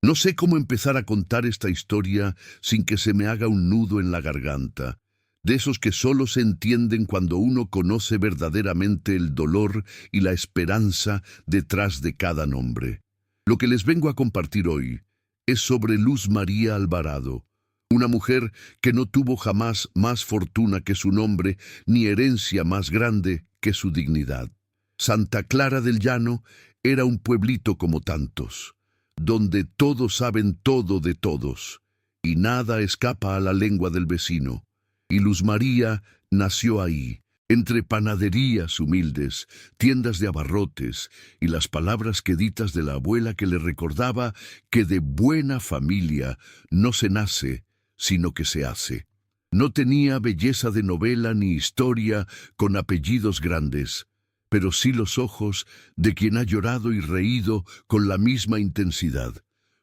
No sé cómo empezar a contar esta historia sin que se me haga un nudo en la garganta, de esos que solo se entienden cuando uno conoce verdaderamente el dolor y la esperanza detrás de cada nombre. Lo que les vengo a compartir hoy es sobre Luz María Alvarado, una mujer que no tuvo jamás más fortuna que su nombre, ni herencia más grande que su dignidad. Santa Clara del Llano era un pueblito como tantos, donde todos saben todo de todos, y nada escapa a la lengua del vecino. Y Luz María nació ahí, entre panaderías humildes, tiendas de abarrotes, y las palabras queditas de la abuela que le recordaba que de buena familia no se nace, sino que se hace. No tenía belleza de novela ni historia con apellidos grandes, pero sí los ojos de quien ha llorado y reído con la misma intensidad.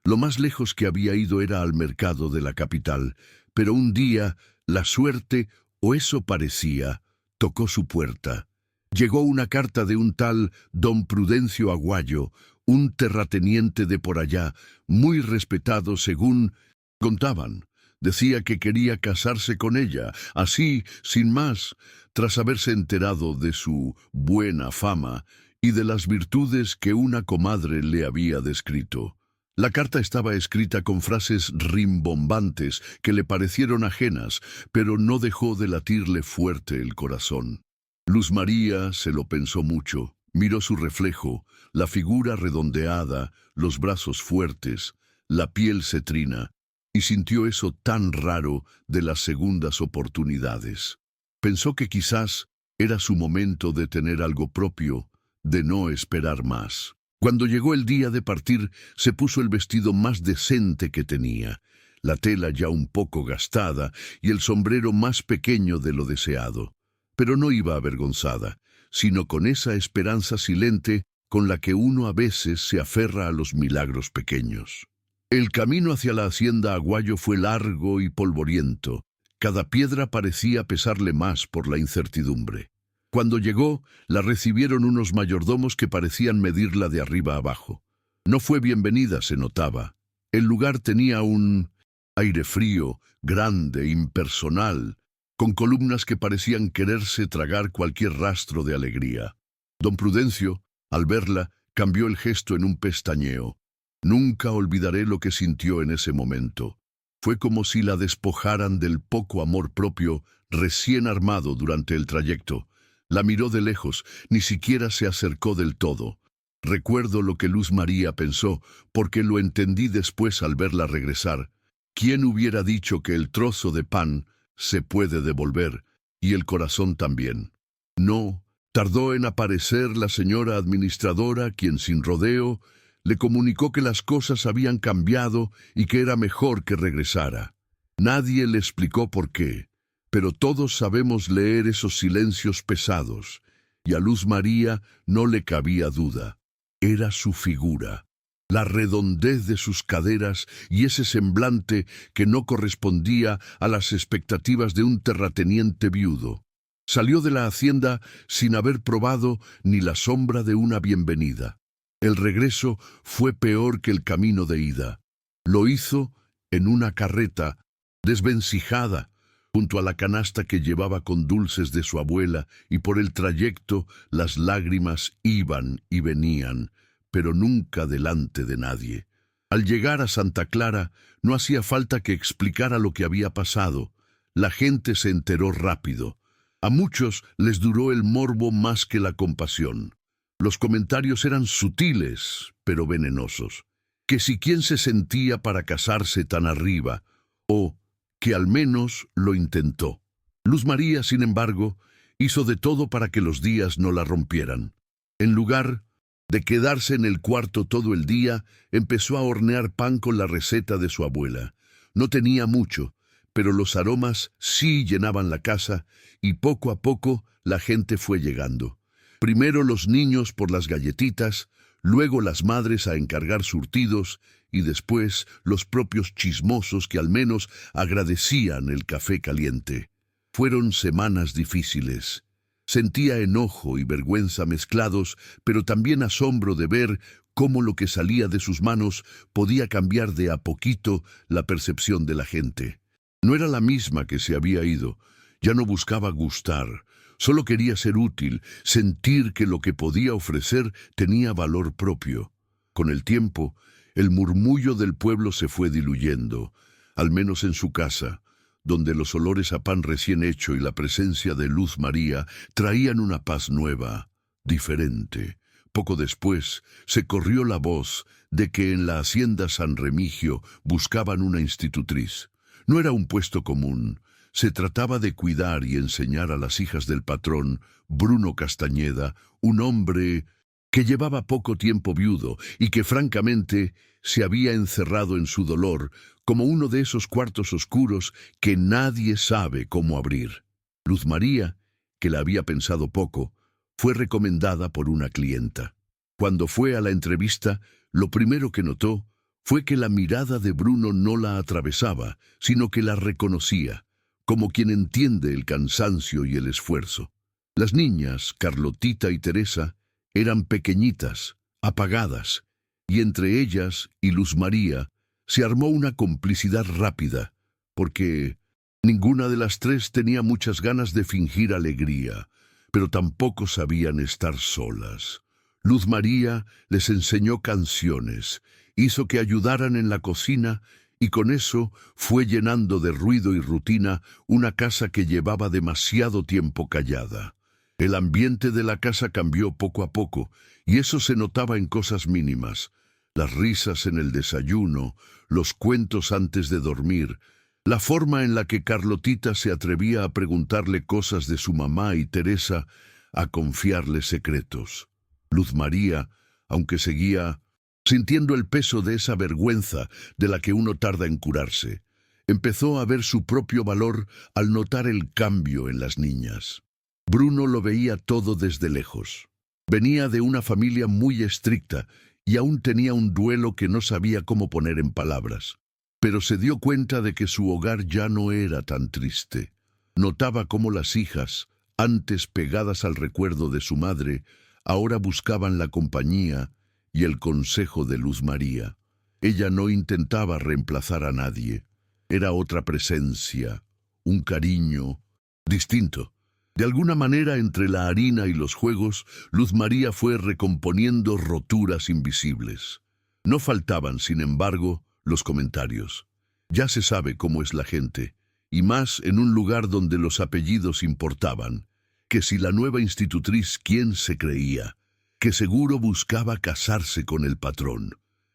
Lo más lejos que había ido era al mercado de la capital, pero un día la suerte, o eso parecía, tocó su puerta. Llegó una carta de un tal don Prudencio Aguayo, un terrateniente de por allá, muy respetado según contaban. Decía que quería casarse con ella, así, sin más, tras haberse enterado de su buena fama y de las virtudes que una comadre le había descrito. La carta estaba escrita con frases rimbombantes que le parecieron ajenas, pero no dejó de latirle fuerte el corazón. Luz María se lo pensó mucho, miró su reflejo, la figura redondeada, los brazos fuertes, la piel cetrina, y sintió eso tan raro de las segundas oportunidades. Pensó que quizás era su momento de tener algo propio, de no esperar más. Cuando llegó el día de partir, se puso el vestido más decente que tenía, la tela ya un poco gastada y el sombrero más pequeño de lo deseado. Pero no iba avergonzada, sino con esa esperanza silente con la que uno a veces se aferra a los milagros pequeños. El camino hacia la hacienda Aguayo fue largo y polvoriento. Cada piedra parecía pesarle más por la incertidumbre. Cuando llegó, la recibieron unos mayordomos que parecían medirla de arriba abajo. No fue bienvenida, se notaba. El lugar tenía un aire frío, grande, impersonal, con columnas que parecían quererse tragar cualquier rastro de alegría. Don Prudencio, al verla, cambió el gesto en un pestañeo. Nunca olvidaré lo que sintió en ese momento. Fue como si la despojaran del poco amor propio recién armado durante el trayecto. La miró de lejos, ni siquiera se acercó del todo. Recuerdo lo que Luz María pensó, porque lo entendí después al verla regresar. ¿Quién hubiera dicho que el trozo de pan se puede devolver, y el corazón también? No, tardó en aparecer la señora administradora, quien sin rodeo le comunicó que las cosas habían cambiado y que era mejor que regresara. Nadie le explicó por qué, pero todos sabemos leer esos silencios pesados, y a Luz María no le cabía duda. Era su figura, la redondez de sus caderas y ese semblante que no correspondía a las expectativas de un terrateniente viudo. Salió de la hacienda sin haber probado ni la sombra de una bienvenida. El regreso fue peor que el camino de ida. Lo hizo en una carreta desvencijada, junto a la canasta que llevaba con dulces de su abuela, y por el trayecto las lágrimas iban y venían, pero nunca delante de nadie. Al llegar a Santa Clara, no hacía falta que explicara lo que había pasado. La gente se enteró rápido. A muchos les duró el morbo más que la compasión. Los comentarios eran sutiles, pero venenosos. Que si quién se sentía para casarse tan arriba, o que al menos lo intentó. Luz María, sin embargo, hizo de todo para que los días no la rompieran. En lugar de quedarse en el cuarto todo el día, empezó a hornear pan con la receta de su abuela. No tenía mucho, pero los aromas sí llenaban la casa, y poco a poco la gente fue llegando. Primero los niños por las galletitas, luego las madres a encargar surtidos, y después los propios chismosos que al menos agradecían el café caliente. Fueron semanas difíciles. Sentía enojo y vergüenza mezclados, pero también asombro de ver cómo lo que salía de sus manos podía cambiar de a poquito la percepción de la gente. No era la misma que se había ido, ya no buscaba gustar, solo quería ser útil, sentir que lo que podía ofrecer tenía valor propio. Con el tiempo, el murmullo del pueblo se fue diluyendo, al menos en su casa, donde los olores a pan recién hecho y la presencia de Luz María traían una paz nueva, diferente. Poco después, se corrió la voz de que en la hacienda San Remigio buscaban una institutriz. No era un puesto común, se trataba de cuidar y enseñar a las hijas del patrón, Bruno Castañeda, un hombre que llevaba poco tiempo viudo y que francamente se había encerrado en su dolor como uno de esos cuartos oscuros que nadie sabe cómo abrir. Luz María, que la había pensado poco, fue recomendada por una clienta. Cuando fue a la entrevista, lo primero que notó fue que la mirada de Bruno no la atravesaba, sino que la reconocía, como quien entiende el cansancio y el esfuerzo. Las niñas, Carlotita y Teresa, eran pequeñitas, apagadas, y entre ellas y Luz María se armó una complicidad rápida, porque ninguna de las tres tenía muchas ganas de fingir alegría, pero tampoco sabían estar solas. Luz María les enseñó canciones, hizo que ayudaran en la cocina y con eso fue llenando de ruido y rutina una casa que llevaba demasiado tiempo callada. El ambiente de la casa cambió poco a poco, y eso se notaba en cosas mínimas. Las risas en el desayuno, los cuentos antes de dormir, la forma en la que Carlotita se atrevía a preguntarle cosas de su mamá y Teresa a confiarle secretos. Luz María, aunque seguía sintiendo el peso de esa vergüenza de la que uno tarda en curarse, empezó a ver su propio valor al notar el cambio en las niñas. Bruno lo veía todo desde lejos. Venía de una familia muy estricta y aún tenía un duelo que no sabía cómo poner en palabras. Pero se dio cuenta de que su hogar ya no era tan triste. Notaba cómo las hijas, antes pegadas al recuerdo de su madre, ahora buscaban la compañía y el consejo de Luz María. Ella no intentaba reemplazar a nadie. Era otra presencia, un cariño distinto. De alguna manera, entre la harina y los juegos, Luz María fue recomponiendo roturas invisibles. No faltaban, sin embargo, los comentarios. Ya se sabe cómo es la gente, y más en un lugar donde los apellidos importaban, que si la nueva institutriz quién se creía, que seguro buscaba casarse con el patrón.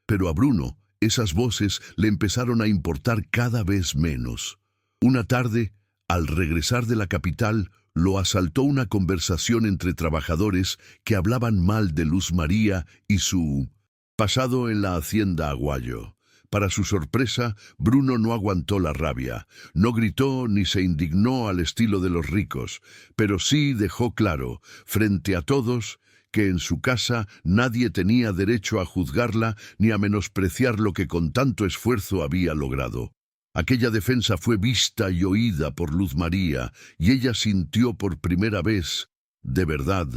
Pero a Bruno, esas voces le empezaron a importar cada vez menos. Una tarde, al regresar de la capital, lo asaltó una conversación entre trabajadores que hablaban mal de Luz María y su pasado en la hacienda Aguayo. Para su sorpresa, Bruno no aguantó la rabia, no gritó ni se indignó al estilo de los ricos, pero sí dejó claro, frente a todos, que en su casa nadie tenía derecho a juzgarla ni a menospreciar lo que con tanto esfuerzo había logrado. Aquella defensa fue vista y oída por Luz María, y ella sintió por primera vez, de verdad,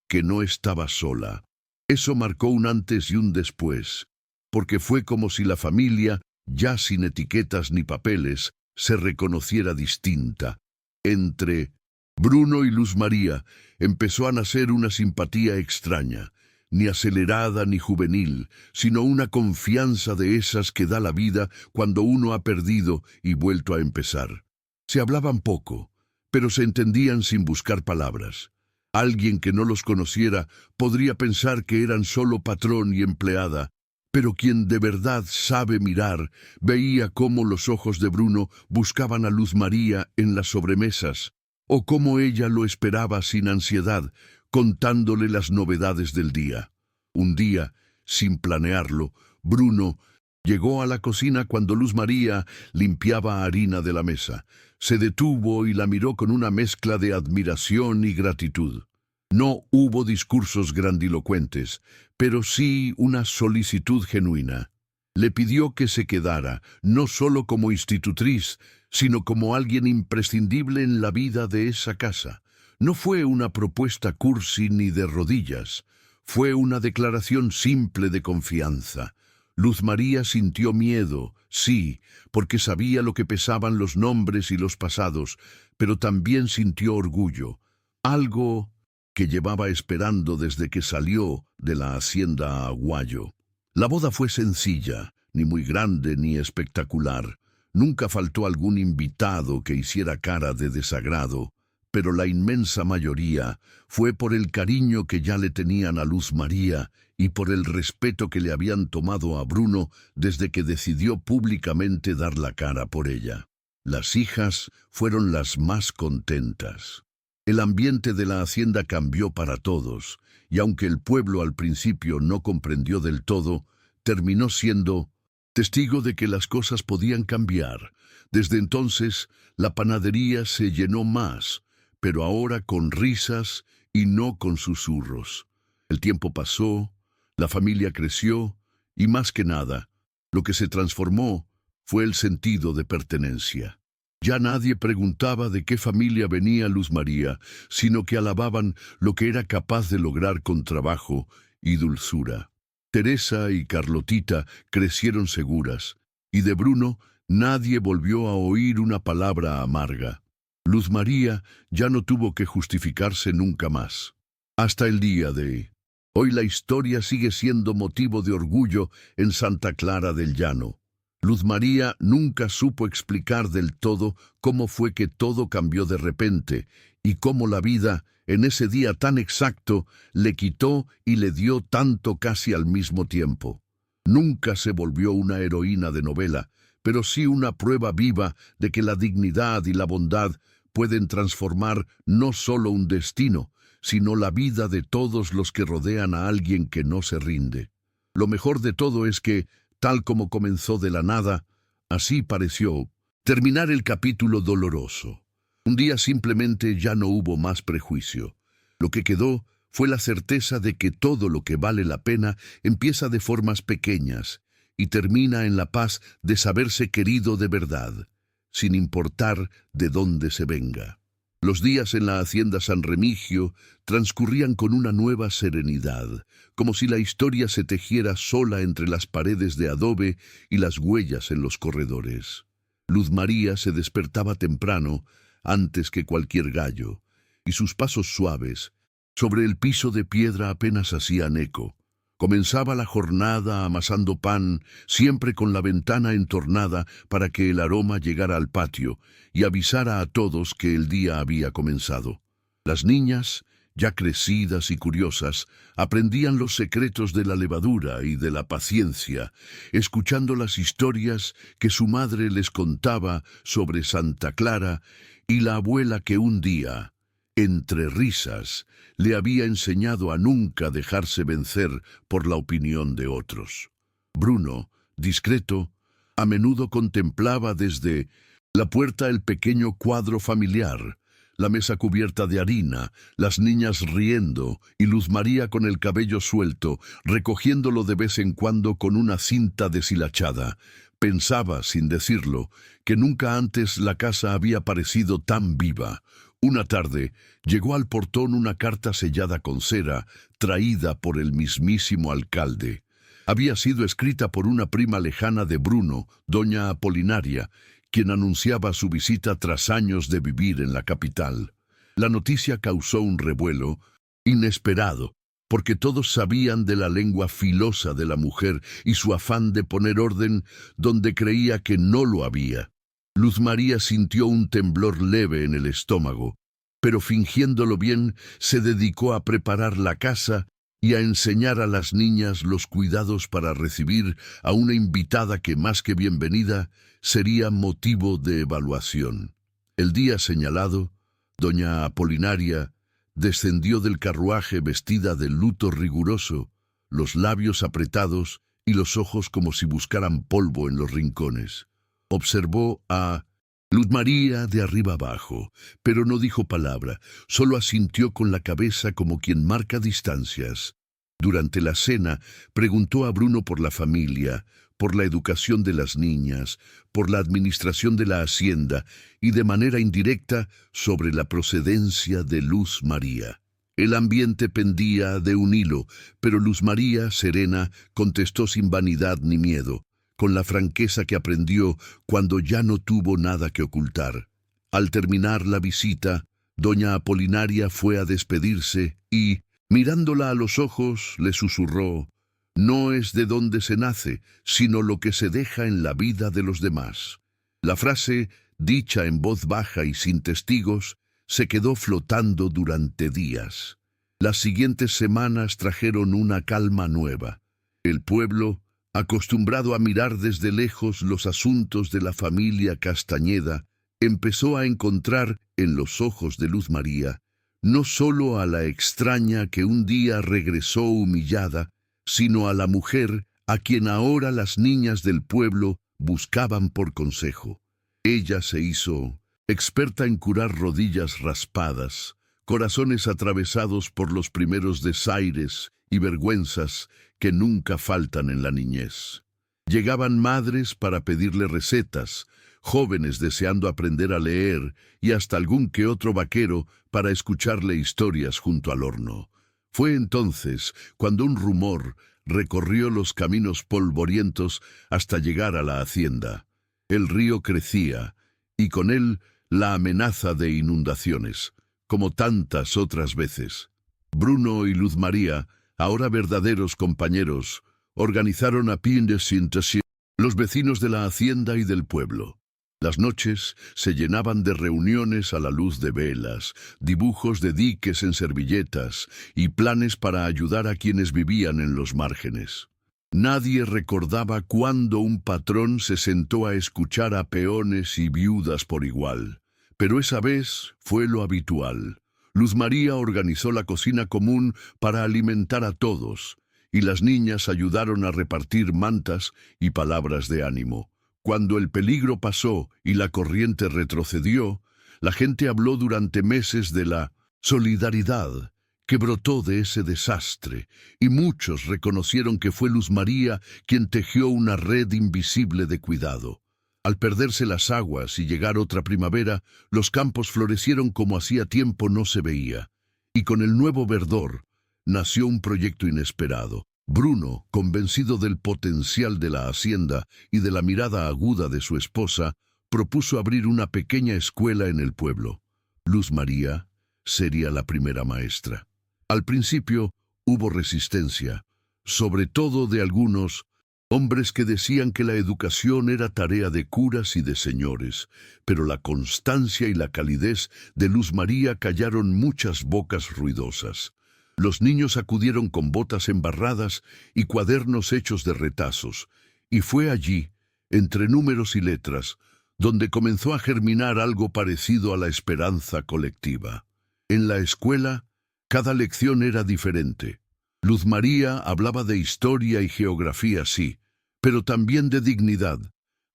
que no estaba sola. Eso marcó un antes y un después, porque fue como si la familia, ya sin etiquetas ni papeles, se reconociera distinta. Entre Bruno y Luz María empezó a nacer una simpatía extraña, ni acelerada ni juvenil, sino una confianza de esas que da la vida cuando uno ha perdido y vuelto a empezar. Se hablaban poco, pero se entendían sin buscar palabras. Alguien que no los conociera podría pensar que eran solo patrón y empleada, pero quien de verdad sabe mirar veía cómo los ojos de Bruno buscaban a Luz María en las sobremesas, o cómo ella lo esperaba sin ansiedad, contándole las novedades del día. Un día, sin planearlo, Bruno llegó a la cocina cuando Luz María limpiaba harina de la mesa. Se detuvo y la miró con una mezcla de admiración y gratitud. No hubo discursos grandilocuentes, pero sí una solicitud genuina. Le pidió que se quedara, no solo como institutriz, sino como alguien imprescindible en la vida de esa casa. No fue una propuesta cursi ni de rodillas, fue una declaración simple de confianza. Luz María sintió miedo, sí, porque sabía lo que pesaban los nombres y los pasados, pero también sintió orgullo, algo que llevaba esperando desde que salió de la hacienda Aguayo. La boda fue sencilla, ni muy grande ni espectacular. Nunca faltó algún invitado que hiciera cara de desagrado, pero la inmensa mayoría fue por el cariño que ya le tenían a Luz María y por el respeto que le habían tomado a Bruno desde que decidió públicamente dar la cara por ella. Las hijas fueron las más contentas. El ambiente de la hacienda cambió para todos, y aunque el pueblo al principio no comprendió del todo, terminó siendo testigo de que las cosas podían cambiar. Desde entonces, la panadería se llenó más, pero ahora con risas y no con susurros. El tiempo pasó, la familia creció, y más que nada, lo que se transformó fue el sentido de pertenencia. Ya nadie preguntaba de qué familia venía Luz María, sino que alababan lo que era capaz de lograr con trabajo y dulzura. Teresa y Carlotita crecieron seguras, y de Bruno nadie volvió a oír una palabra amarga. Luz María ya no tuvo que justificarse nunca más. Hasta el día de hoy la historia sigue siendo motivo de orgullo en Santa Clara del Llano. Luz María nunca supo explicar del todo cómo fue que todo cambió de repente y cómo la vida, en ese día tan exacto, le quitó y le dio tanto casi al mismo tiempo. Nunca se volvió una heroína de novela, pero sí una prueba viva de que la dignidad y la bondad pueden transformar no solo un destino, sino la vida de todos los que rodean a alguien que no se rinde. Lo mejor de todo es que, tal como comenzó de la nada, así pareció terminar el capítulo doloroso. Un día simplemente ya no hubo más prejuicio. Lo que quedó fue la certeza de que todo lo que vale la pena empieza de formas pequeñas y termina en la paz de saberse querido de verdad, sin importar de dónde se venga. Los días en la hacienda San Remigio transcurrían con una nueva serenidad, como si la historia se tejiera sola entre las paredes de adobe y las huellas en los corredores. Luz María se despertaba temprano, antes que cualquier gallo, y sus pasos suaves sobre el piso de piedra apenas hacían eco. Comenzaba la jornada amasando pan, siempre con la ventana entornada para que el aroma llegara al patio y avisara a todos que el día había comenzado. Las niñas, ya crecidas y curiosas, aprendían los secretos de la levadura y de la paciencia, escuchando las historias que su madre les contaba sobre Santa Clara y la abuela que un día, entre risas, le había enseñado a nunca dejarse vencer por la opinión de otros. Bruno, discreto, a menudo contemplaba desde la puerta el pequeño cuadro familiar, la mesa cubierta de harina, las niñas riendo y Luz María con el cabello suelto, recogiéndolo de vez en cuando con una cinta deshilachada. Pensaba, sin decirlo, que nunca antes la casa había parecido tan viva. Una tarde llegó al portón una carta sellada con cera, traída por el mismísimo alcalde. Había sido escrita por una prima lejana de Bruno, doña Apolinaria, quien anunciaba su visita tras años de vivir en la capital. La noticia causó un revuelo inesperado, porque todos sabían de la lengua filosa de la mujer y su afán de poner orden donde creía que no lo había. Luz María sintió un temblor leve en el estómago, pero fingiéndolo bien, se dedicó a preparar la casa y a enseñar a las niñas los cuidados para recibir a una invitada que, más que bienvenida, sería motivo de evaluación. El día señalado, doña Apolinaria descendió del carruaje vestida de luto riguroso, los labios apretados y los ojos como si buscaran polvo en los rincones. Observó a Luz María de arriba abajo, pero no dijo palabra, solo asintió con la cabeza como quien marca distancias. Durante la cena, preguntó a Bruno por la familia, por la educación de las niñas, por la administración de la hacienda y de manera indirecta sobre la procedencia de Luz María. El ambiente pendía de un hilo, pero Luz María, serena, contestó sin vanidad ni miedo, con la franqueza que aprendió cuando ya no tuvo nada que ocultar. Al terminar la visita, doña Apolinaria fue a despedirse y, mirándola a los ojos, le susurró: «No es de donde se nace, sino lo que se deja en la vida de los demás». La frase, dicha en voz baja y sin testigos, se quedó flotando durante días. Las siguientes semanas trajeron una calma nueva. El pueblo, acostumbrado a mirar desde lejos los asuntos de la familia Castañeda, empezó a encontrar en los ojos de Luz María no solo a la extraña que un día regresó humillada, sino a la mujer a quien ahora las niñas del pueblo buscaban por consejo. Ella se hizo experta en curar rodillas raspadas, corazones atravesados por los primeros desaires y vergüenzas que nunca faltan en la niñez. Llegaban madres para pedirle recetas, jóvenes deseando aprender a leer y hasta algún que otro vaquero para escucharle historias junto al horno. Fue entonces cuando un rumor recorrió los caminos polvorientos hasta llegar a la hacienda. El río crecía, y con él la amenaza de inundaciones, como tantas otras veces. Bruno y Luz María, ahora verdaderos compañeros, organizaron a pie de síntesis los vecinos de la hacienda y del pueblo. Las noches se llenaban de reuniones a la luz de velas, dibujos de diques en servilletas y planes para ayudar a quienes vivían en los márgenes. Nadie recordaba cuándo un patrón se sentó a escuchar a peones y viudas por igual, pero esa vez fue lo habitual. Luz María organizó la cocina común para alimentar a todos, y las niñas ayudaron a repartir mantas y palabras de ánimo. Cuando el peligro pasó y la corriente retrocedió, la gente habló durante meses de la solidaridad que brotó de ese desastre, y muchos reconocieron que fue Luz María quien tejió una red invisible de cuidado. Al perderse las aguas y llegar otra primavera, los campos florecieron como hacía tiempo no se veía, y con el nuevo verdor nació un proyecto inesperado. Bruno, convencido del potencial de la hacienda y de la mirada aguda de su esposa, propuso abrir una pequeña escuela en el pueblo. Luz María sería la primera maestra. Al principio hubo resistencia, sobre todo de algunos hombres que decían que la educación era tarea de curas y de señores, pero la constancia y la calidez de Luz María callaron muchas bocas ruidosas. Los niños acudieron con botas embarradas y cuadernos hechos de retazos, y fue allí, entre números y letras, donde comenzó a germinar algo parecido a la esperanza colectiva. En la escuela, cada lección era diferente. Luz María hablaba de historia y geografía, sí, pero también de dignidad,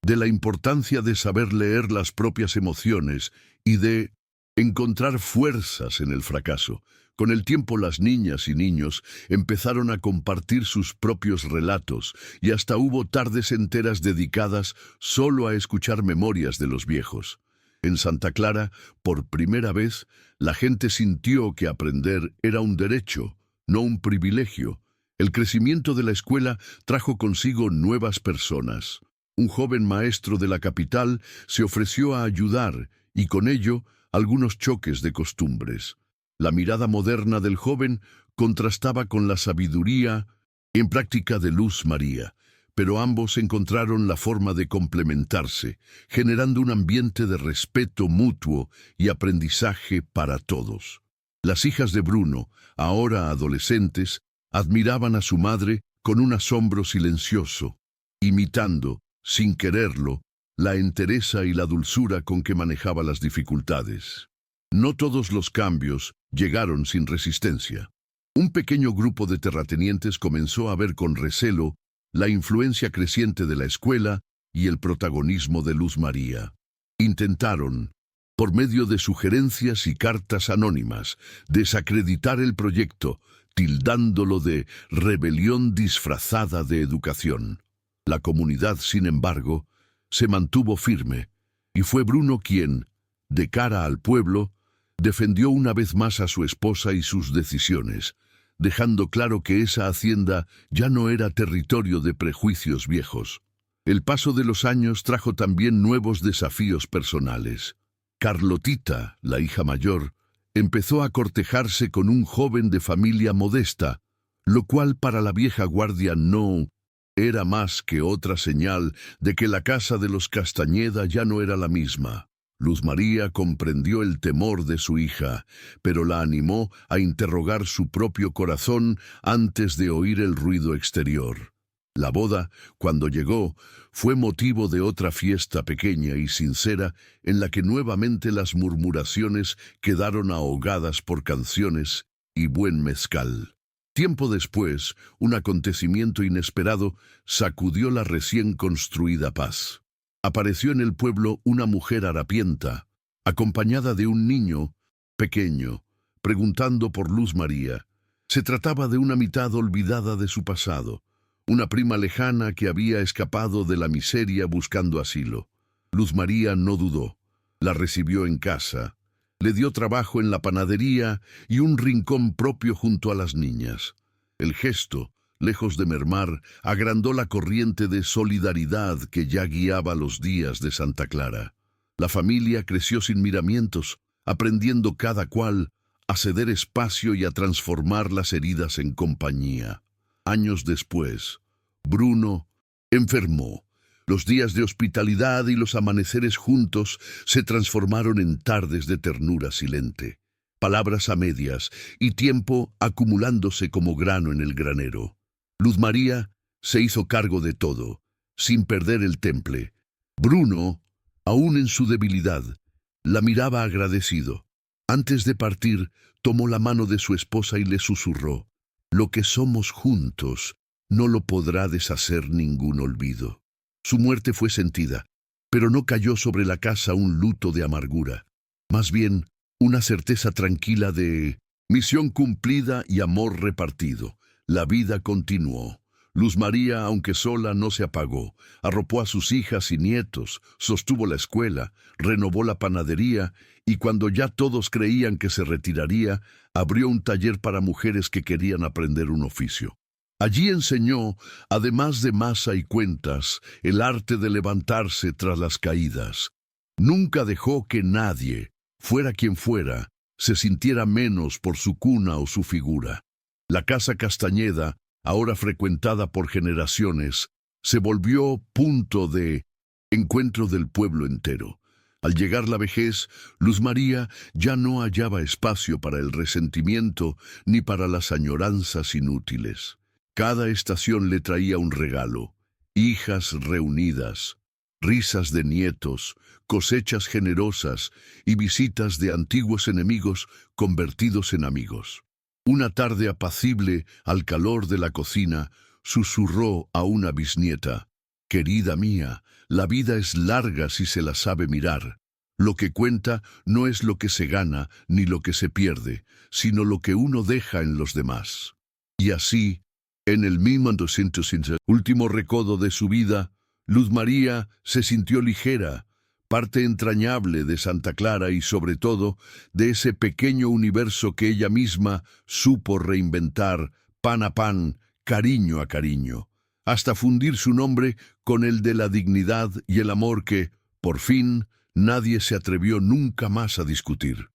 de la importancia de saber leer las propias emociones y de encontrar fuerzas en el fracaso. Con el tiempo las niñas y niños empezaron a compartir sus propios relatos y hasta hubo tardes enteras dedicadas solo a escuchar memorias de los viejos. En Santa Clara, por primera vez, la gente sintió que aprender era un derecho, no un privilegio. El crecimiento de la escuela trajo consigo nuevas personas. Un joven maestro de la capital se ofreció a ayudar y con ello algunos choques de costumbres. La mirada moderna del joven contrastaba con la sabiduría en práctica de Luz María, pero ambos encontraron la forma de complementarse, generando un ambiente de respeto mutuo y aprendizaje para todos. Las hijas de Bruno, ahora adolescentes, admiraban a su madre con un asombro silencioso, imitando, sin quererlo, la entereza y la dulzura con que manejaba las dificultades. No todos los cambios llegaron sin resistencia. Un pequeño grupo de terratenientes comenzó a ver con recelo la influencia creciente de la escuela y el protagonismo de Luz María. Intentaron, por medio de sugerencias y cartas anónimas, desacreditar el proyecto, tildándolo de rebelión disfrazada de educación. La comunidad, sin embargo, se mantuvo firme, y fue Bruno quien, de cara al pueblo, defendió una vez más a su esposa y sus decisiones, dejando claro que esa hacienda ya no era territorio de prejuicios viejos. El paso de los años trajo también nuevos desafíos personales. Carlotita, la hija mayor, empezó a cortejarse con un joven de familia modesta, lo cual para la vieja guardia no era más que otra señal de que la casa de los Castañeda ya no era la misma. Luz María comprendió el temor de su hija, pero la animó a interrogar su propio corazón antes de oír el ruido exterior. La boda, cuando llegó, fue motivo de otra fiesta pequeña y sincera en la que nuevamente las murmuraciones quedaron ahogadas por canciones y buen mezcal. Tiempo después, un acontecimiento inesperado sacudió la recién construida paz. Apareció en el pueblo una mujer harapienta, acompañada de un niño pequeño, preguntando por Luz María. Se trataba de una mitad olvidada de su pasado, una prima lejana que había escapado de la miseria buscando asilo. Luz María no dudó, la recibió en casa, le dio trabajo en la panadería y un rincón propio junto a las niñas. El gesto, lejos de mermar, agrandó la corriente de solidaridad que ya guiaba los días de Santa Clara. La familia creció sin miramientos, aprendiendo cada cual a ceder espacio y a transformar las heridas en compañía. Años después, Bruno enfermó. Los días de hospitalidad y los amaneceres juntos se transformaron en tardes de ternura silente, palabras a medias y tiempo acumulándose como grano en el granero. Luz María se hizo cargo de todo, sin perder el temple. Bruno, aún en su debilidad, la miraba agradecido. Antes de partir, tomó la mano de su esposa y le susurró: «Lo que somos juntos no lo podrá deshacer ningún olvido». Su muerte fue sentida, pero no cayó sobre la casa un luto de amargura. Más bien, una certeza tranquila de misión cumplida y amor repartido. La vida continuó. Luz María, aunque sola, no se apagó. Arropó a sus hijas y nietos, sostuvo la escuela, renovó la panadería y cuando ya todos creían que se retiraría, abrió un taller para mujeres que querían aprender un oficio. Allí enseñó, además de masa y cuentas, el arte de levantarse tras las caídas. Nunca dejó que nadie, fuera quien fuera, se sintiera menos por su cuna o su figura. La casa Castañeda, ahora frecuentada por generaciones, se volvió punto de encuentro del pueblo entero. Al llegar la vejez, Luz María ya no hallaba espacio para el resentimiento ni para las añoranzas inútiles. Cada estación le traía un regalo: hijas reunidas, risas de nietos, cosechas generosas y visitas de antiguos enemigos convertidos en amigos. Una tarde apacible, al calor de la cocina, susurró a una bisnieta: «Querida mía, la vida es larga si se la sabe mirar. Lo que cuenta no es lo que se gana ni lo que se pierde, sino lo que uno deja en los demás». Y así, en el 1200, último recodo de su vida, Luz María se sintió ligera, parte entrañable de Santa Clara y sobre todo de ese pequeño universo que ella misma supo reinventar pan a pan, cariño a cariño, hasta fundir su nombre con el de la dignidad y el amor que, por fin, nadie se atrevió nunca más a discutir.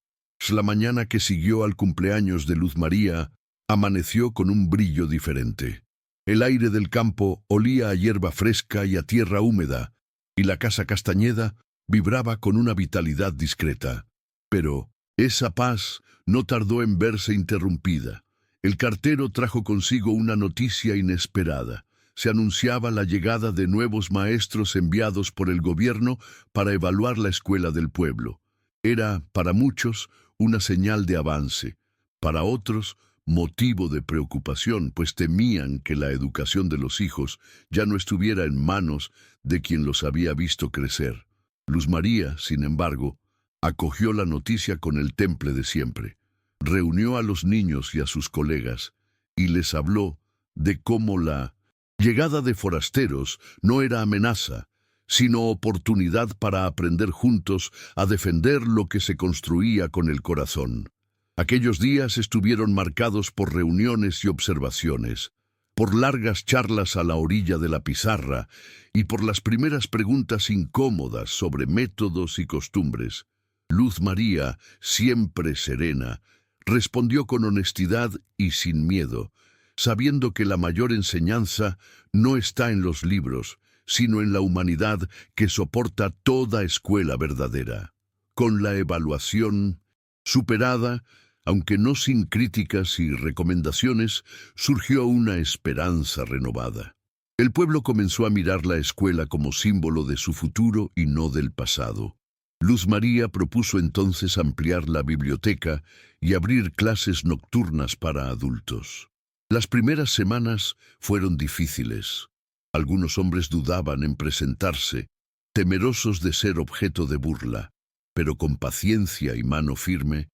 La mañana que siguió al cumpleaños de Luz María amaneció con un brillo diferente. El aire del campo olía a hierba fresca y a tierra húmeda, y la casa Castañeda vibraba con una vitalidad discreta. Pero esa paz no tardó en verse interrumpida. El cartero trajo consigo una noticia inesperada. Se anunciaba la llegada de nuevos maestros enviados por el gobierno para evaluar la escuela del pueblo. Era, para muchos, una señal de avance. Para otros, motivo de preocupación, pues temían que la educación de los hijos ya no estuviera en manos de quien los había visto crecer. Luz María, sin embargo, acogió la noticia con el temple de siempre. Reunió a los niños y a sus colegas y les habló de cómo la Llegada de forasteros no era amenaza, sino oportunidad para aprender juntos a defender lo que se construía con el corazón. Aquellos días estuvieron marcados por reuniones y observaciones, por largas charlas a la orilla de la pizarra y por las primeras preguntas incómodas sobre métodos y costumbres. Luz María, siempre serena, respondió con honestidad y sin miedo, sabiendo que la mayor enseñanza no está en los libros, sino en la humanidad que soporta toda escuela verdadera. Con la evaluación superada, aunque no sin críticas y recomendaciones, surgió una esperanza renovada. El pueblo comenzó a mirar la escuela como símbolo de su futuro y no del pasado. Luz María propuso entonces ampliar la biblioteca y abrir clases nocturnas para adultos. Las primeras semanas fueron difíciles. Algunos hombres dudaban en presentarse, temerosos de ser objeto de burla, pero con paciencia y mano firme,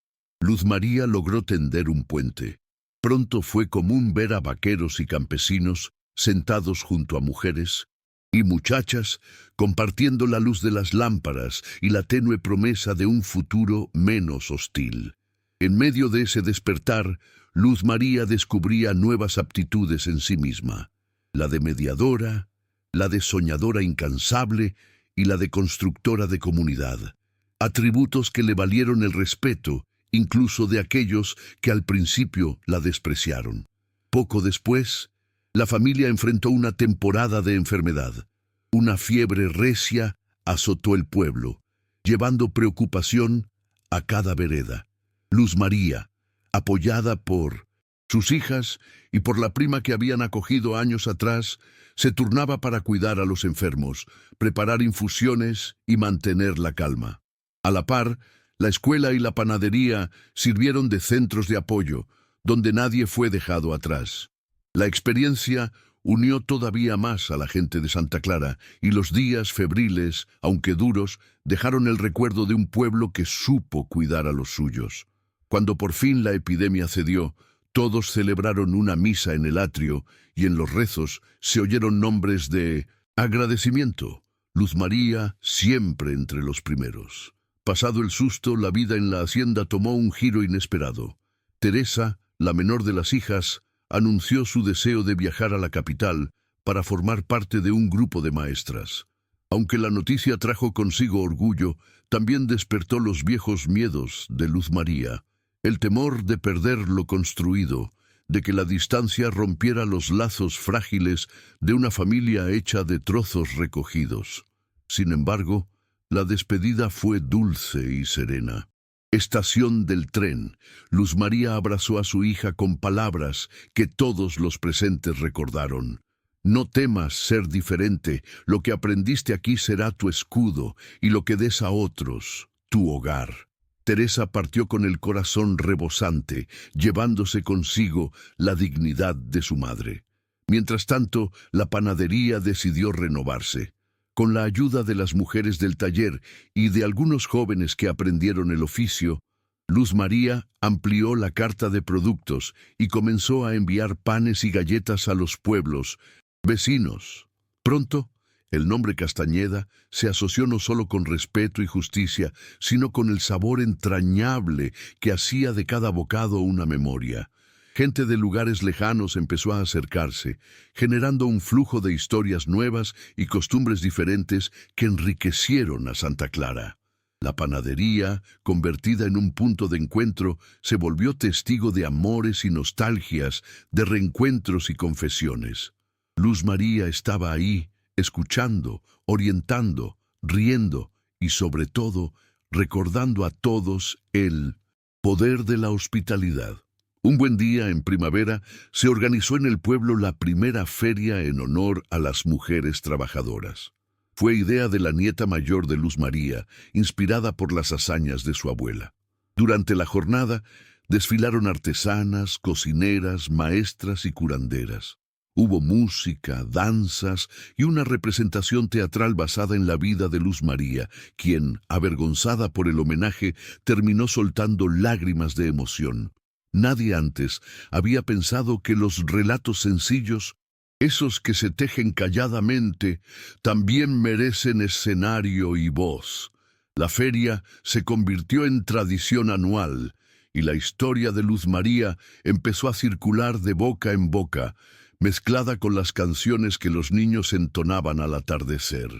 Luz María logró tender un puente. Pronto fue común ver a vaqueros y campesinos sentados junto a mujeres y muchachas compartiendo la luz de las lámparas y la tenue promesa de un futuro menos hostil. En medio de ese despertar, Luz María descubría nuevas aptitudes en sí misma, la de mediadora, la de soñadora incansable y la de constructora de comunidad, atributos que le valieron el respeto incluso de aquellos que al principio la despreciaron. Poco después, la familia enfrentó una temporada de enfermedad. Una fiebre recia azotó el pueblo, llevando preocupación a cada vereda. Luz María, apoyada por sus hijas y por la prima que habían acogido años atrás, se turnaba para cuidar a los enfermos, preparar infusiones y mantener la calma. A la par, la escuela y la panadería sirvieron de centros de apoyo, donde nadie fue dejado atrás. La experiencia unió todavía más a la gente de Santa Clara, y los días febriles, aunque duros, dejaron el recuerdo de un pueblo que supo cuidar a los suyos. Cuando por fin la epidemia cedió, todos celebraron una misa en el atrio, y en los rezos se oyeron nombres de agradecimiento. Luz María siempre entre los primeros. Pasado el susto, la vida en la hacienda tomó un giro inesperado. Teresa, la menor de las hijas, anunció su deseo de viajar a la capital para formar parte de un grupo de maestras. Aunque la noticia trajo consigo orgullo, también despertó los viejos miedos de Luz María, el temor de perder lo construido, de que la distancia rompiera los lazos frágiles de una familia hecha de trozos recogidos. Sin embargo, la despedida fue dulce y serena. Estación del tren. Luz María abrazó a su hija con palabras que todos los presentes recordaron. No temas ser diferente, lo que aprendiste aquí será tu escudo, y lo que des a otros, tu hogar. Teresa partió con el corazón rebosante, llevándose consigo la dignidad de su madre. Mientras tanto, la panadería decidió renovarse. Con la ayuda de las mujeres del taller y de algunos jóvenes que aprendieron el oficio, Luz María amplió la carta de productos y comenzó a enviar panes y galletas a los pueblos vecinos. Pronto, el nombre Castañeda se asoció no solo con respeto y justicia, sino con el sabor entrañable que hacía de cada bocado una memoria. Gente de lugares lejanos empezó a acercarse, generando un flujo de historias nuevas y costumbres diferentes que enriquecieron a Santa Clara. La panadería, convertida en un punto de encuentro, se volvió testigo de amores y nostalgias, de reencuentros y confesiones. Luz María estaba ahí, escuchando, orientando, riendo y, sobre todo, recordando a todos el poder de la hospitalidad. Un buen día en primavera se organizó en el pueblo la primera feria en honor a las mujeres trabajadoras. Fue idea de la nieta mayor de Luz María, inspirada por las hazañas de su abuela. Durante la jornada desfilaron artesanas, cocineras, maestras y curanderas. Hubo música, danzas y una representación teatral basada en la vida de Luz María, quien, avergonzada por el homenaje, terminó soltando lágrimas de emoción. Nadie antes había pensado que los relatos sencillos Esos que se tejen calladamente también merecen escenario y voz. La feria se convirtió en tradición anual y la historia de Luz María empezó a circular de boca en boca, mezclada con las canciones que los niños entonaban al atardecer.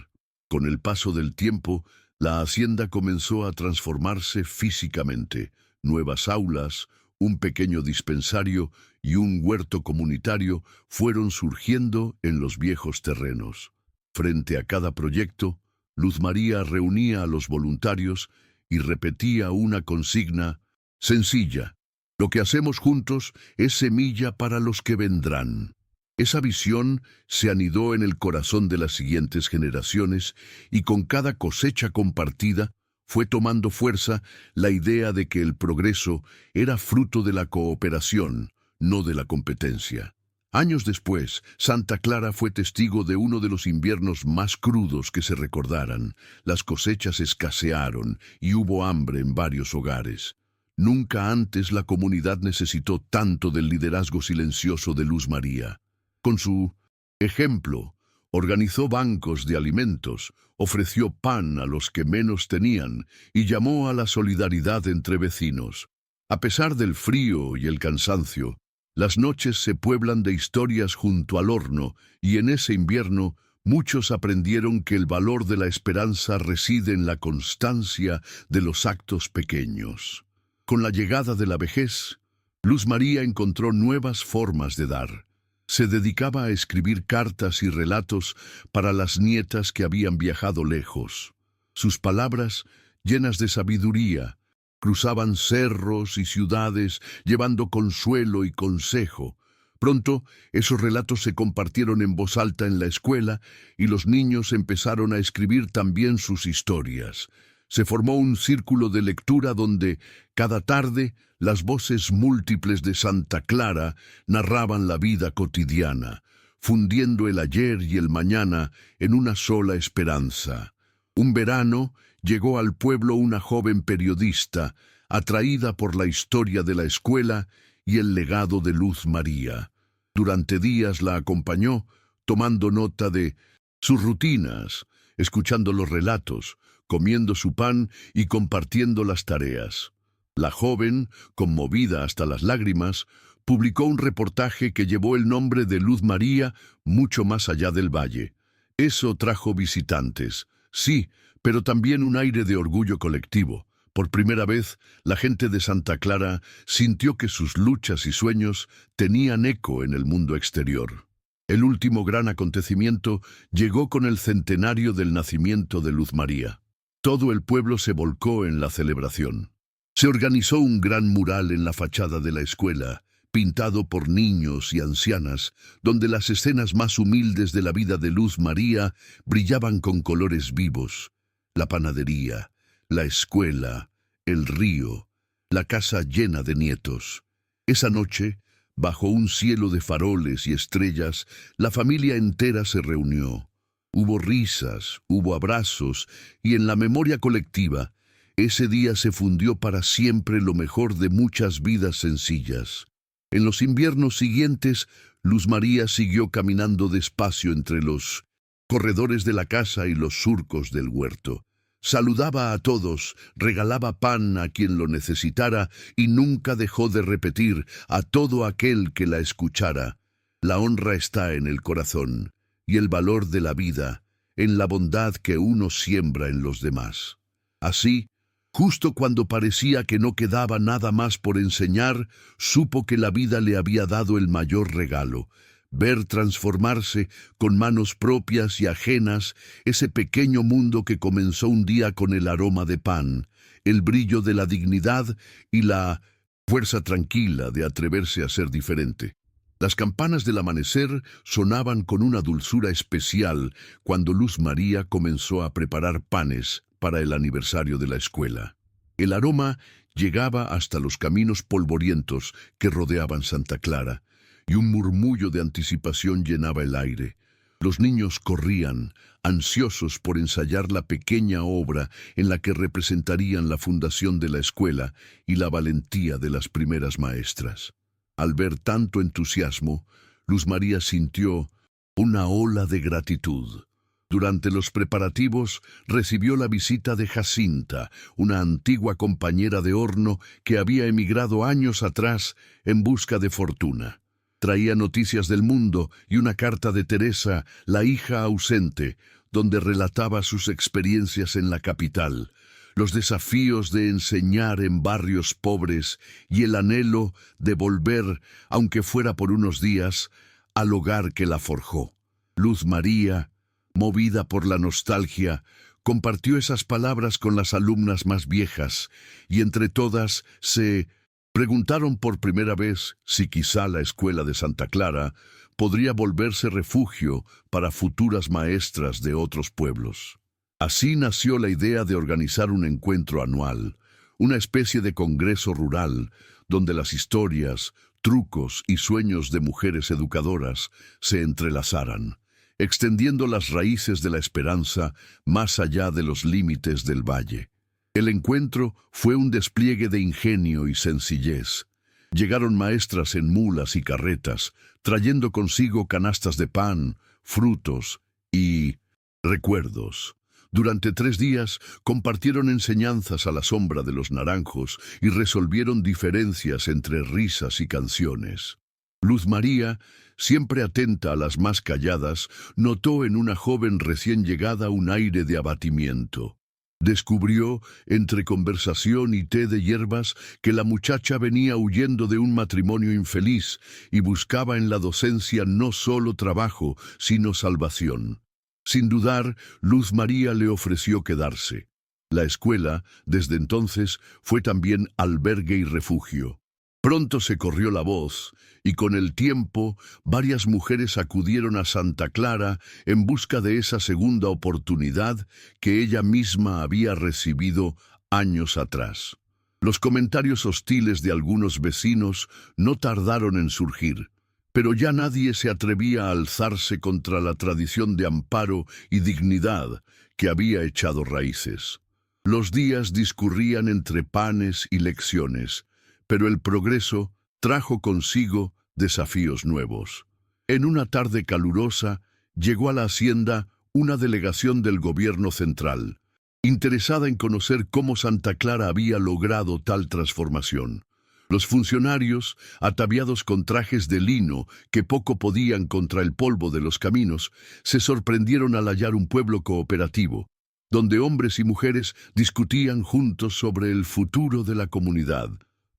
Con el paso del tiempo, la hacienda comenzó a transformarse físicamente. Nuevas aulas, un pequeño dispensario y un huerto comunitario fueron surgiendo en los viejos terrenos. Frente a cada proyecto, Luz María reunía a los voluntarios y repetía una consigna sencilla: lo que hacemos juntos es semilla para los que vendrán. Esa visión se anidó en el corazón de las siguientes generaciones y con cada cosecha compartida fue tomando fuerza la idea de que el progreso era fruto de la cooperación, no de la competencia. Años después, Santa Clara fue testigo de uno de los inviernos más crudos que se recordaran. Las cosechas escasearon y hubo hambre en varios hogares. Nunca antes la comunidad necesitó tanto del liderazgo silencioso de Luz María. Con su ejemplo, organizó bancos de alimentos, ofreció pan a los que menos tenían y llamó a la solidaridad entre vecinos. A pesar del frío y el cansancio, las noches se pueblan de historias junto al horno y en ese invierno muchos aprendieron que el valor de la esperanza reside en la constancia de los actos pequeños. Con la llegada de la vejez, Luz María encontró nuevas formas de dar. Se dedicaba a escribir cartas y relatos para las nietas que habían viajado lejos. Sus palabras, llenas de sabiduría, cruzaban cerros y ciudades, llevando consuelo y consejo. Pronto, esos relatos se compartieron en voz alta en la escuela y los niños empezaron a escribir también sus historias. Se formó un círculo de lectura donde, cada tarde, las voces múltiples de Santa Clara narraban la vida cotidiana, fundiendo el ayer y el mañana en una sola esperanza. Un verano llegó al pueblo una joven periodista, atraída por la historia de la escuela y el legado de Luz María. Durante días la acompañó, tomando nota de sus rutinas, escuchando los relatos, comiendo su pan y compartiendo las tareas. La joven, conmovida hasta las lágrimas, publicó un reportaje que llevó el nombre de Luz María mucho más allá del valle. Eso trajo visitantes, sí, pero también un aire de orgullo colectivo. Por primera vez, la gente de Santa Clara sintió que sus luchas y sueños tenían eco en el mundo exterior. El último gran acontecimiento llegó con el centenario del nacimiento de Luz María. Todo el pueblo se volcó en la celebración. Se organizó un gran mural en la fachada de la escuela, pintado por niños y ancianas, donde las escenas más humildes de la vida de Luz María brillaban con colores vivos. La panadería, la escuela, el río, la casa llena de nietos. Esa noche, bajo un cielo de faroles y estrellas, la familia entera se reunió. Hubo risas, hubo abrazos, y en la memoria colectiva, ese día se fundió para siempre lo mejor de muchas vidas sencillas. En los inviernos siguientes, Luz María siguió caminando despacio entre los corredores de la casa y los surcos del huerto. Saludaba a todos, regalaba pan a quien lo necesitara y nunca dejó de repetir a todo aquel que la escuchara: la honra está en el corazón y el valor de la vida en la bondad que uno siembra en los demás. Así, justo cuando parecía que no quedaba nada más por enseñar, supo que la vida le había dado el mayor regalo: ver transformarse con manos propias y ajenas ese pequeño mundo que comenzó un día con el aroma de pan, el brillo de la dignidad y la fuerza tranquila de atreverse a ser diferente. Las campanas del amanecer sonaban con una dulzura especial cuando Luz María comenzó a preparar panes para el aniversario de la escuela. El aroma llegaba hasta los caminos polvorientos que rodeaban Santa Clara, y un murmullo de anticipación llenaba el aire. Los niños corrían, ansiosos por ensayar la pequeña obra en la que representarían la fundación de la escuela y la valentía de las primeras maestras. Al ver tanto entusiasmo, Luz María sintió una ola de gratitud. Durante los preparativos recibió la visita de Jacinta, una antigua compañera de horno que había emigrado años atrás en busca de fortuna. Traía noticias del mundo y una carta de Teresa, la hija ausente, donde relataba sus experiencias en la capital, los desafíos de enseñar en barrios pobres y el anhelo de volver, aunque fuera por unos días, al hogar que la forjó. Luz María, movida por la nostalgia, compartió esas palabras con las alumnas más viejas, y entre todas se preguntaron por primera vez si quizá la escuela de Santa Clara podría volverse refugio para futuras maestras de otros pueblos. Así nació la idea de organizar un encuentro anual, una especie de congreso rural, donde las historias, trucos y sueños de mujeres educadoras se entrelazaran, extendiendo las raíces de la esperanza más allá de los límites del valle. El encuentro fue un despliegue de ingenio y sencillez. Llegaron maestras en mulas y carretas, trayendo consigo canastas de pan, frutos y recuerdos. Durante 3 días compartieron enseñanzas a la sombra de los naranjos y resolvieron diferencias entre risas y canciones. Luz María, siempre atenta a las más calladas, notó en una joven recién llegada un aire de abatimiento. Descubrió, entre conversación y té de hierbas, que la muchacha venía huyendo de un matrimonio infeliz y buscaba en la docencia no solo trabajo, sino salvación. Sin dudar, Luz María le ofreció quedarse. La escuela, desde entonces, fue también albergue y refugio. Pronto se corrió la voz, y con el tiempo, varias mujeres acudieron a Santa Clara en busca de esa segunda oportunidad que ella misma había recibido años atrás. Los comentarios hostiles de algunos vecinos no tardaron en surgir, pero ya nadie se atrevía a alzarse contra la tradición de amparo y dignidad que había echado raíces. Los días discurrían entre panes y lecciones, pero el progreso trajo consigo desafíos nuevos. En una tarde calurosa llegó a la hacienda una delegación del gobierno central, interesada en conocer cómo Santa Clara había logrado tal transformación. Los funcionarios, ataviados con trajes de lino que poco podían contra el polvo de los caminos, se sorprendieron al hallar un pueblo cooperativo, donde hombres y mujeres discutían juntos sobre el futuro de la comunidad.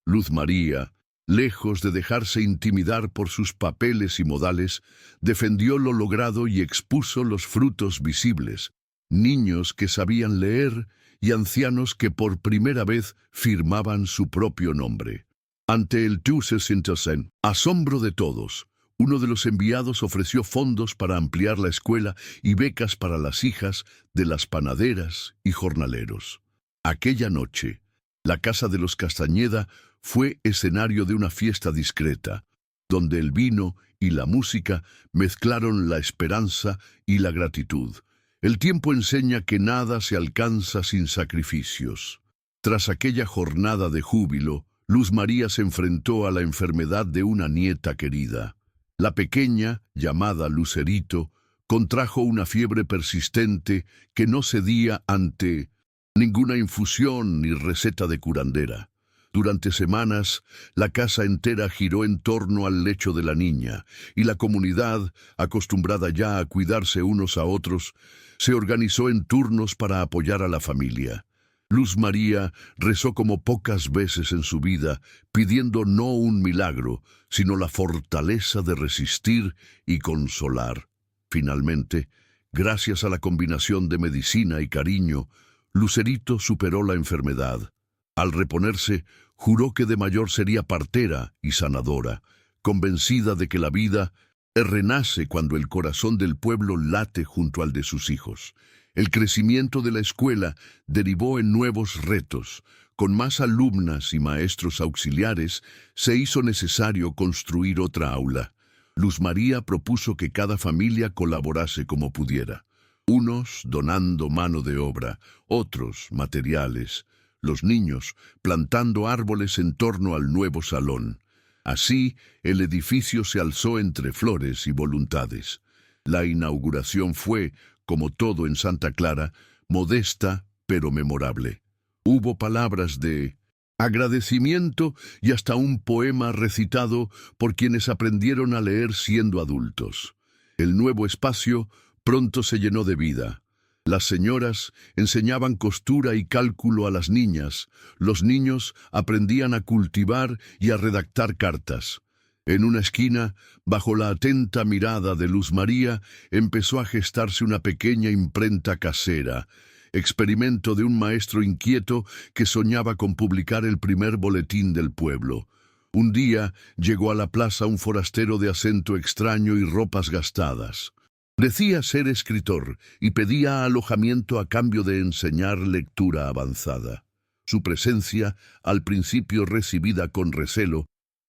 Luz María, lejos de dejarse intimidar por sus papeles y modales, defendió lo logrado y expuso los frutos visibles, niños que sabían leer y ancianos que por primera vez firmaban su propio nombre. Ante el asombro de todos, uno de los enviados ofreció fondos para ampliar la escuela y becas para las hijas de las panaderas y jornaleros. Aquella noche, la casa de los Castañeda fue escenario de una fiesta discreta, donde el vino y la música mezclaron la esperanza y la gratitud. El tiempo enseña que nada se alcanza sin sacrificios. Tras aquella jornada de júbilo, Luz María se enfrentó a la enfermedad de una nieta querida. La pequeña, llamada Lucerito, contrajo una fiebre persistente que no cedía ante ninguna infusión ni receta de curandera. Durante semanas, la casa entera giró en torno al lecho de la niña, y la comunidad, acostumbrada ya a cuidarse unos a otros, se organizó en turnos para apoyar a la familia. Luz María rezó como pocas veces en su vida, pidiendo no un milagro, sino la fortaleza de resistir y consolar. Finalmente, gracias a la combinación de medicina y cariño, Lucerito superó la enfermedad. Al reponerse, juró que de mayor sería partera y sanadora, convencida de que la vida renace cuando el corazón del pueblo late junto al de sus hijos. El crecimiento de la escuela derivó en nuevos retos. Con más alumnas y maestros auxiliares, se hizo necesario construir otra aula. Luz María propuso que cada familia colaborase como pudiera. Unos donando mano de obra, otros materiales, los niños plantando árboles en torno al nuevo salón. Así, el edificio se alzó entre flores y voluntades. La inauguración fue, como todo en Santa Clara, modesta pero memorable. Hubo palabras de agradecimiento y hasta un poema recitado por quienes aprendieron a leer siendo adultos. El nuevo espacio pronto se llenó de vida. Las señoras enseñaban costura y cálculo a las niñas. Los niños aprendían a cultivar y a redactar cartas. En una esquina, bajo la atenta mirada de Luz María, empezó a gestarse una pequeña imprenta casera, experimento de un maestro inquieto que soñaba con publicar el primer boletín del pueblo. Un día llegó a la plaza un forastero de acento extraño y ropas gastadas. Decía ser escritor y pedía alojamiento a cambio de enseñar lectura avanzada. Su presencia, al principio recibida con recelo,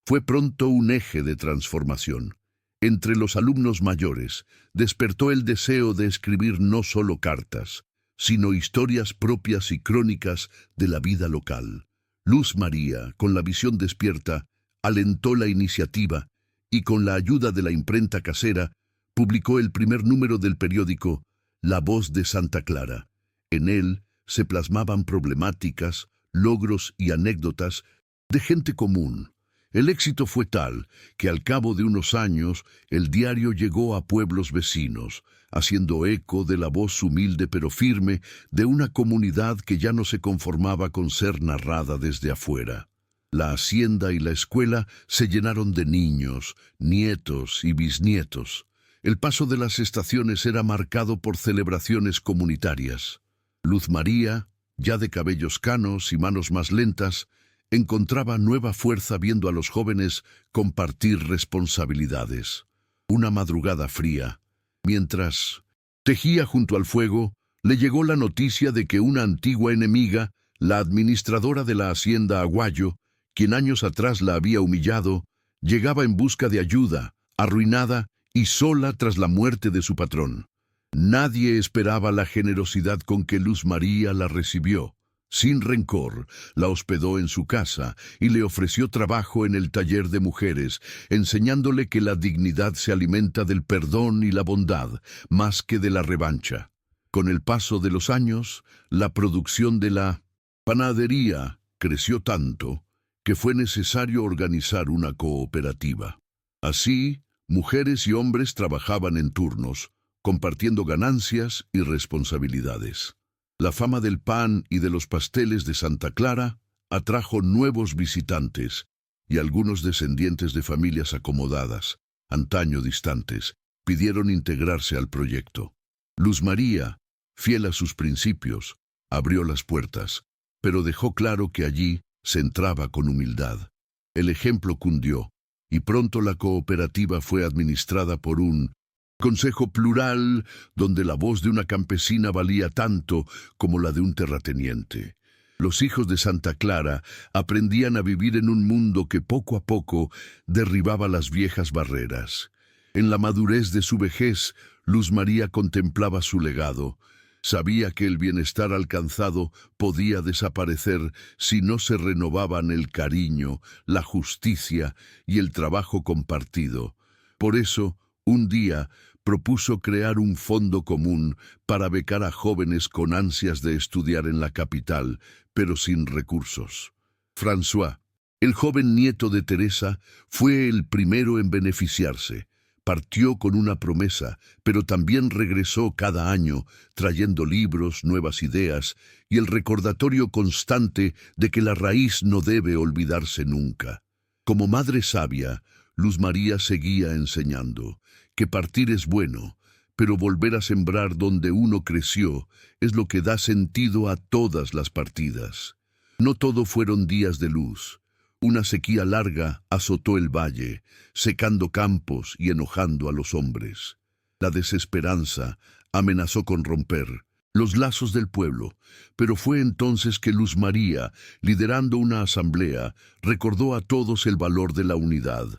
fue pronto un eje de transformación. Entre los alumnos mayores despertó el deseo de escribir no solo cartas, sino historias propias y crónicas de la vida local. Luz María, con la visión despierta, alentó la iniciativa y con la ayuda de la imprenta casera, publicó el primer número del periódico La Voz de Santa Clara. En él se plasmaban problemáticas, logros y anécdotas de gente común. El éxito fue tal que al cabo de unos años el diario llegó a pueblos vecinos, haciendo eco de la voz humilde pero firme de una comunidad que ya no se conformaba con ser narrada desde afuera. La hacienda y la escuela se llenaron de niños, nietos y bisnietos. El paso de las estaciones era marcado por celebraciones comunitarias. Luz María, ya de cabellos canos y manos más lentas, encontraba nueva fuerza viendo a los jóvenes compartir responsabilidades. Una madrugada fría, mientras tejía junto al fuego, le llegó la noticia de que una antigua enemiga, la administradora de la hacienda Aguayo, quien años atrás la había humillado, llegaba en busca de ayuda, arruinada y sola tras la muerte de su patrón. Nadie esperaba la generosidad con que Luz María la recibió. Sin rencor, la hospedó en su casa y le ofreció trabajo en el taller de mujeres, enseñándole que la dignidad se alimenta del perdón y la bondad, más que de la revancha. Con el paso de los años, la producción de la panadería creció tanto que fue necesario organizar una cooperativa. Así, mujeres y hombres trabajaban en turnos, compartiendo ganancias y responsabilidades. La fama del pan y de los pasteles de Santa Clara atrajo nuevos visitantes, y algunos descendientes de familias acomodadas, antaño distantes, pidieron integrarse al proyecto. Luz María, fiel a sus principios, abrió las puertas, pero dejó claro que allí se entraba con humildad. El ejemplo cundió, y pronto la cooperativa fue administrada por un consejo plural donde la voz de una campesina valía tanto como la de un terrateniente. Los hijos de Santa Clara aprendían a vivir en un mundo que poco a poco derribaba las viejas barreras. En la madurez de su vejez, Luz María contemplaba su legado. Sabía que el bienestar alcanzado podía desaparecer si no se renovaban el cariño, la justicia y el trabajo compartido. Por eso, un día, propuso crear un fondo común para becar a jóvenes con ansias de estudiar en la capital, pero sin recursos. François, el joven nieto de Teresa, fue el primero en beneficiarse. Partió con una promesa, pero también regresó cada año, trayendo libros, nuevas ideas y el recordatorio constante de que la raíz no debe olvidarse nunca. Como madre sabia, Luz María seguía enseñando que partir es bueno, pero volver a sembrar donde uno creció es lo que da sentido a todas las partidas. No todo fueron días de luz. Una sequía larga azotó el valle, secando campos y enojando a los hombres. La desesperanza amenazó con romper los lazos del pueblo, pero fue entonces que Luz María, liderando una asamblea, recordó a todos el valor de la unidad.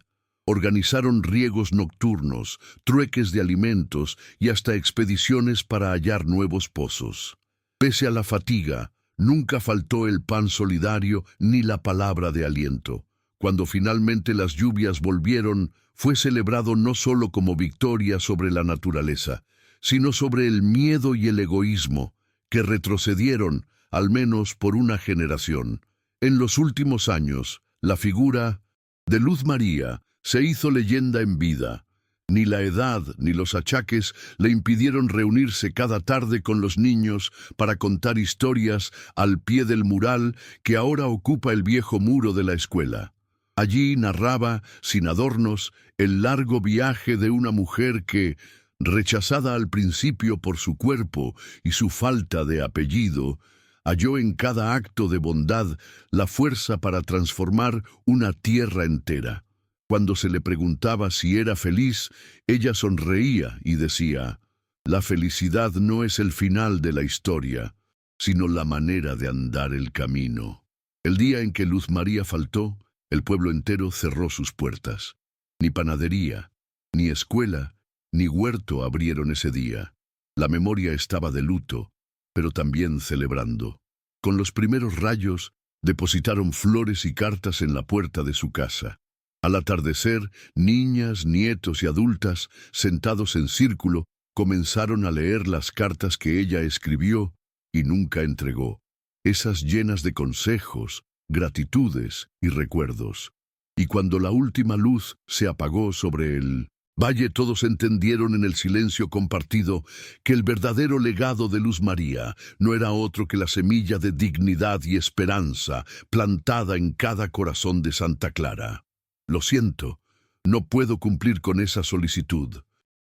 Organizaron riegos nocturnos, trueques de alimentos y hasta expediciones para hallar nuevos pozos. Pese a la fatiga, nunca faltó el pan solidario ni la palabra de aliento. Cuando finalmente las lluvias volvieron, fue celebrado no solo como victoria sobre la naturaleza, sino sobre el miedo y el egoísmo, que retrocedieron, al menos por una generación. En los últimos años, la figura de Luz María se hizo leyenda en vida. Ni la edad ni los achaques le impidieron reunirse cada tarde con los niños para contar historias al pie del mural que ahora ocupa el viejo muro de la escuela. Allí narraba, sin adornos, el largo viaje de una mujer que, rechazada al principio por su cuerpo y su falta de apellido, halló en cada acto de bondad la fuerza para transformar una tierra entera. Cuando se le preguntaba si era feliz, ella sonreía y decía: «La felicidad no es el final de la historia, sino la manera de andar el camino». El día en que Luz María faltó, el pueblo entero cerró sus puertas. Ni panadería, ni escuela, ni huerto abrieron ese día. La memoria estaba de luto, pero también celebrando. Con los primeros rayos, depositaron flores y cartas en la puerta de su casa. Al atardecer, niñas, nietos y adultas, sentados en círculo, comenzaron a leer las cartas que ella escribió y nunca entregó, esas llenas de consejos, gratitudes y recuerdos. Y cuando la última luz se apagó sobre el valle, todos entendieron en el silencio compartido que el verdadero legado de Luz María no era otro que la semilla de dignidad y esperanza plantada en cada corazón de Santa Clara. «Lo siento, no puedo cumplir con esa solicitud»,